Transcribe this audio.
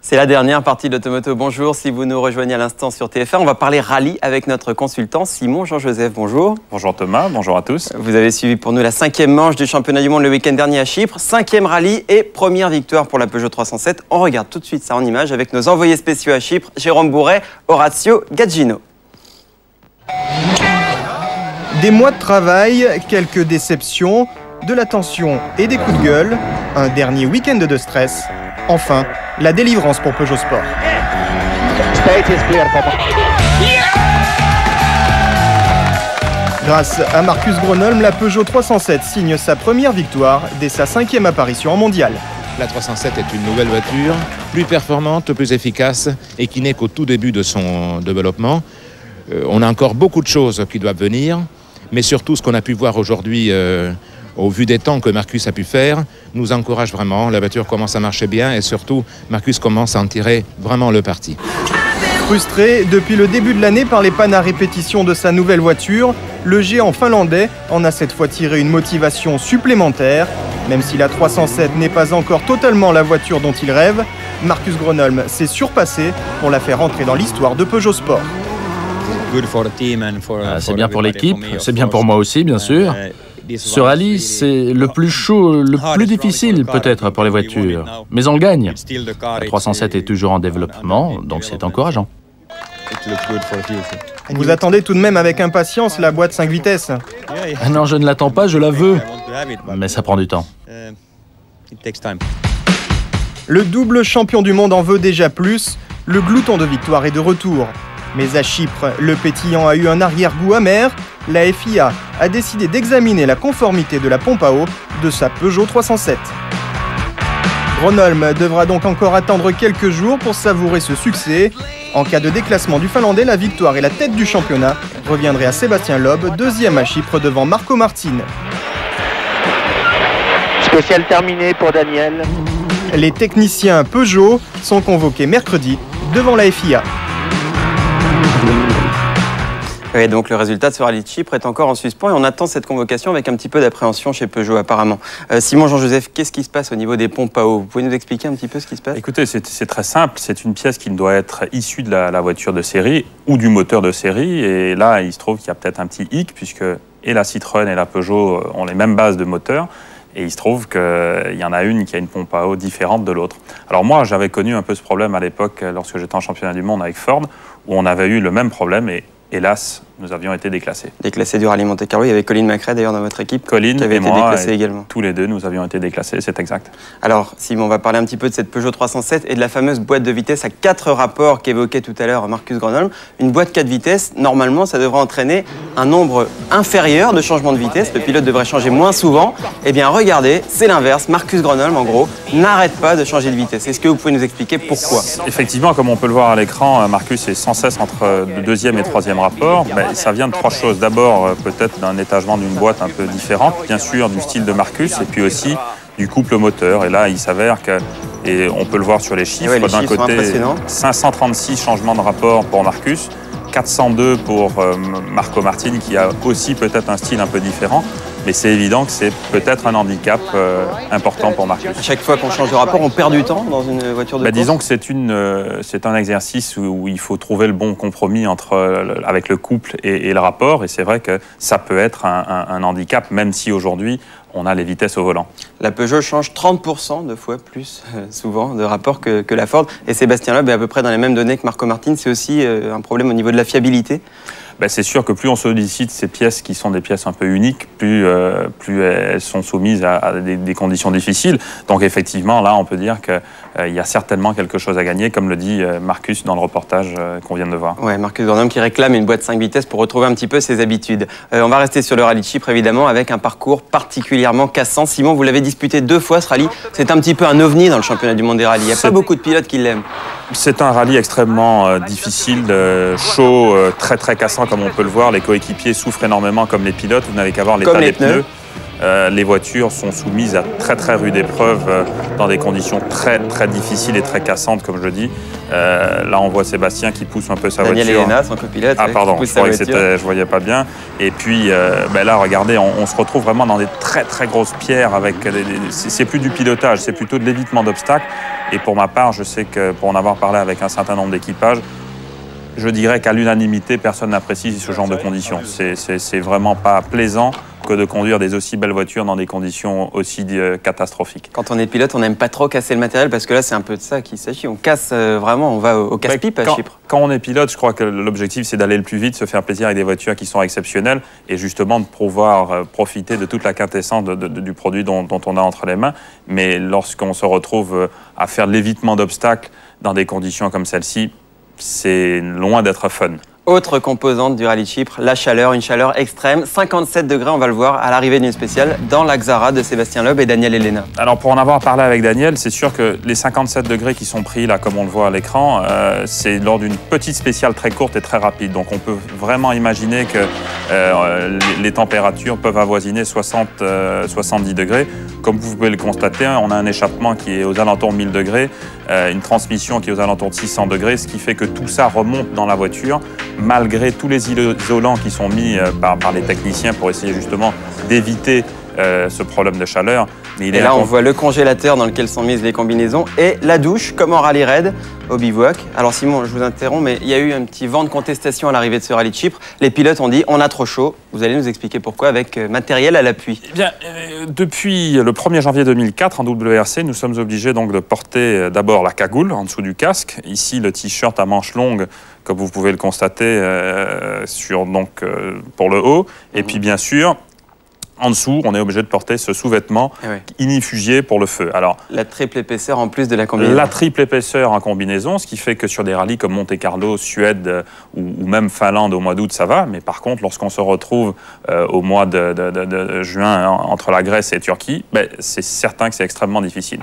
C'est la dernière partie de l'Automoto. Bonjour, si vous nous rejoignez à l'instant sur TF1, on va parler rallye avec notre consultant Simon Jean-Joseph. Bonjour. Bonjour Thomas, bonjour à tous. Vous avez suivi pour nous la 5e manche du championnat du monde le week-end dernier à Chypre. 5e rallye et première victoire pour la Peugeot 307. On regarde tout de suite ça en image avec nos envoyés spéciaux à Chypre, Jérôme Bourret, Horacio Gaggino. Des mois de travail, quelques déceptions, de la tension et des coups de gueule, un dernier week-end de stress. Enfin, la délivrance pour Peugeot Sport. Grâce à Marcus Gronholm, la Peugeot 307 signe sa première victoire dès sa 5e apparition en mondial. La 307 est une nouvelle voiture, plus performante, plus efficace et qui n'est qu'au tout début de son développement. On a encore beaucoup de choses qui doivent venir, mais surtout ce qu'on a pu voir aujourd'hui au vu des temps que Marcus a pu faire, nous encourage vraiment. La voiture commence à marcher bien et surtout, Marcus commence à en tirer vraiment le parti. Frustré depuis le début de l'année par les pannes à répétition de sa nouvelle voiture, le géant finlandais en a cette fois tiré une motivation supplémentaire. Même si la 307 n'est pas encore totalement la voiture dont il rêve, Marcus Gronholm s'est surpassé pour la faire entrer dans l'histoire de Peugeot Sport. C'est bien pour l'équipe, c'est bien pour moi aussi, bien sûr. Ce rallye, c'est le plus chaud, le plus difficile peut-être pour les voitures, mais on le gagne. La 307 est toujours en développement, donc c'est encourageant. Vous attendez tout de même avec impatience la boîte 5 vitesses. Ah non, je ne l'attends pas, je la veux, mais ça prend du temps. Le double champion du monde en veut déjà plus, le glouton de victoire est de retour. Mais à Chypre, le pétillant a eu un arrière-goût amer. La FIA a décidé d'examiner la conformité de la pompe à eau de sa Peugeot 307. Gronholm devra donc encore attendre quelques jours pour savourer ce succès. En cas de déclassement du Finlandais, la victoire et la tête du championnat reviendraient à Sébastien Loeb, deuxième à Chypre devant Marco Martin. Spécial terminé pour Daniel. Les techniciens Peugeot sont convoqués mercredi devant la FIA. Oui, donc le résultat de ce rallye de Chypre est encore en suspens et on attend cette convocation avec un petit peu d'appréhension chez Peugeot apparemment. Simon Jean-Joseph, qu'est-ce qui se passe au niveau des pompes à eau? Vous pouvez nous expliquer un petit peu ce qui se passe? Écoutez, c'est très simple, c'est une pièce qui doit être issue de la voiture de série ou du moteur de série et là il se trouve qu'il y a peut-être un petit hic puisque et la Citroën et la Peugeot ont les mêmes bases de moteur. Et il se trouve qu'il y en a une qui a une pompe à eau différente de l'autre. Alors moi, j'avais connu un peu ce problème à l'époque lorsque j'étais en championnat du monde avec Ford, où on avait eu le même problème et hélas, nous avions été déclassés. Déclassés du rallye Monte-Carlo, il y avait Colin McRae d'ailleurs dans votre équipe. Colin qui avait et été moi, déclassé également. Tous les deux, nous avions été déclassés, c'est exact. Alors Simon, on va parler un petit peu de cette Peugeot 307 et de la fameuse boîte de vitesse à 4 rapports qu'évoquait tout à l'heure Marcus Gronholm. Une boîte 4 vitesses, normalement, ça devrait entraîner un nombre inférieur de changements de vitesse. Le pilote devrait changer moins souvent. Eh bien, regardez, c'est l'inverse. Marcus Gronholm, en gros, n'arrête pas de changer de vitesse. Est-ce que vous pouvez nous expliquer pourquoi? Effectivement, comme on peut le voir à l'écran, Marcus est sans cesse entre le deuxième et troisième rapport. Ça vient de trois choses. D'abord, peut-être d'un étagement d'une boîte un peu différente, bien sûr du style de Marcus, et puis aussi du couple moteur. Et là, il s'avère que, et on peut le voir sur les chiffres, d'un côté, 536 changements de rapport pour Marcus, 402 pour Marco Martin, qui a aussi peut-être un style un peu différent. Mais c'est évident que c'est peut-être un handicap important pour Marcus. À chaque fois qu'on change de rapport, on perd du temps dans une voiture de course? Disons que c'est un exercice où il faut trouver le bon compromis avec le couple et le rapport. Et c'est vrai que ça peut être un handicap, même si aujourd'hui, on a les vitesses au volant. La Peugeot change 30% de fois plus souvent de rapport que la Ford. Et Sébastien Loeb est à peu près dans les mêmes données que Marco Martin. C'est aussi un problème au niveau de la fiabilité? C'est sûr que plus on sollicite ces pièces qui sont des pièces un peu uniques, plus elles sont soumises à des conditions difficiles. Donc effectivement, là, on peut dire qu'il y a certainement quelque chose à gagner, comme le dit Marcus dans le reportage qu'on vient de voir. Oui, Marcus Gronholm qui réclame une boîte 5 vitesses pour retrouver un petit peu ses habitudes. On va rester sur le rallye de Chypre, évidemment, avec un parcours particulièrement cassant. Simon, vous l'avez disputé 2 fois, ce rallye. C'est un petit peu un ovni dans le championnat du monde des rallyes. Il n'y a pas beaucoup de pilotes qui l'aiment. C'est un rallye extrêmement difficile, chaud, très très cassant comme on peut le voir. Les coéquipiers souffrent énormément comme les pilotes. Vous n'avez qu'à voir l'état des pneus. Les voitures sont soumises à très très rude épreuve dans des conditions très très difficiles et très cassantes, comme je dis. Là, on voit Sébastien qui pousse un peu sa voiture. Daniel Elena, son copilote. Ah pardon, je voyais pas bien. Et puis là, regardez, on se retrouve vraiment dans des très très grosses pierres. C'est plus du pilotage, c'est plutôt de l'évitement d'obstacles. Et pour ma part, je sais que pour en avoir parlé avec un certain nombre d'équipages, je dirais qu'à l'unanimité, personne n'apprécie ce genre de conditions. C'est vraiment pas plaisant que de conduire des aussi belles voitures dans des conditions aussi catastrophiques. Quand on est pilote, on n'aime pas trop casser le matériel parce que là, c'est un peu de ça qu'il s'agit. On casse vraiment, on va au casse-pipe à Chypre. Quand on est pilote, je crois que l'objectif, c'est d'aller le plus vite, se faire plaisir avec des voitures qui sont exceptionnelles et justement de pouvoir profiter de toute la quintessence du produit dont on a entre les mains. Mais lorsqu'on se retrouve à faire de l'évitement d'obstacles dans des conditions comme celle-ci, c'est loin d'être fun. Autre composante du rallye de Chypre, la chaleur, une chaleur extrême. 57 degrés, on va le voir, à l'arrivée d'une spéciale dans la Xara de Sébastien Loeb et Daniel Elena. Alors pour en avoir parlé avec Daniel, c'est sûr que les 57 degrés qui sont pris là, comme on le voit à l'écran, c'est lors d'une petite spéciale très courte et très rapide. Donc on peut vraiment imaginer que les températures peuvent avoisiner 60-70 degrés. Comme vous pouvez le constater, on a un échappement qui est aux alentours de 1000 degrés, une transmission qui est aux alentours de 600 degrés, ce qui fait que tout ça remonte dans la voiture, malgré tous les isolants qui sont mis par les techniciens pour essayer justement d'éviter ce problème de chaleur. Mais et là, on voit le congélateur dans lequel sont mises les combinaisons et la douche, comme en rallye raid, au bivouac. Alors Simon, je vous interromps, mais il y a eu un petit vent de contestation à l'arrivée de ce rallye de Chypre. Les pilotes ont dit on a trop chaud. Vous allez nous expliquer pourquoi avec matériel à l'appui. Eh bien, depuis le 1er janvier 2004, en WRC, nous sommes obligés donc de porter d'abord la cagoule en dessous du casque. Ici, le t-shirt à manches longues, comme vous pouvez le constater pour le haut. Et puis bien sûr, en dessous, on est obligé de porter ce sous-vêtement inifugié pour le feu. Alors, la triple épaisseur en plus de la combinaison. La triple épaisseur en combinaison, ce qui fait que sur des rallyes comme Monte-Carlo, Suède ou même Finlande au mois d'août, ça va. Mais par contre, lorsqu'on se retrouve au mois de juin entre la Grèce et la Turquie, c'est certain que c'est extrêmement difficile.